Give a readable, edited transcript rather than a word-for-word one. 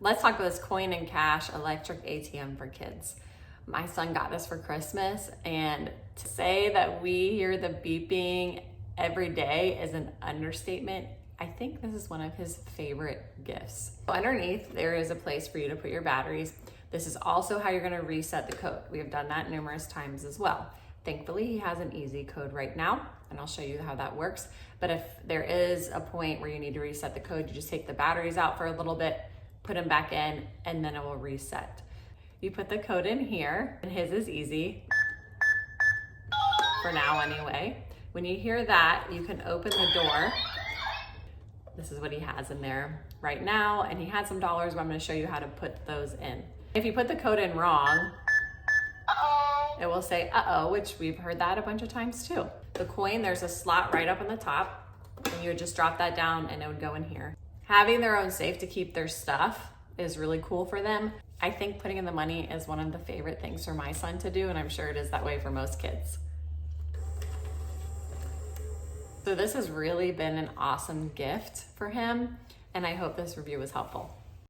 Let's talk about this coin and cash electric ATM for kids. My son got this for Christmas, and to say that we hear the beeping every day is an understatement. I think this is one of his favorite gifts. So underneath, there is a place for you to put your batteries. This is also how you're gonna reset the code. We have done that numerous times as well. Thankfully, he has an easy code right now, and I'll show you how that works. But if there is a point where you need to reset the code, you just take the batteries out for a little bit, put them back in, and then it will reset. You put the code in here, and his is easy, for now anyway. When you hear that, you can open the door. This is what he has in there right now, and he had some dollars, but I'm gonna show you how to put those in. If you put the code in wrong, it will say uh-oh, which we've heard that a bunch of times too. The coin, there's a slot right up on the top, and you would just drop that down and it would go in here. Having their own safe to keep their stuff is really cool for them. I think putting in the money is one of the favorite things for my son to do, and I'm sure it is that way for most kids. So this has really been an awesome gift for him, and I hope this review was helpful.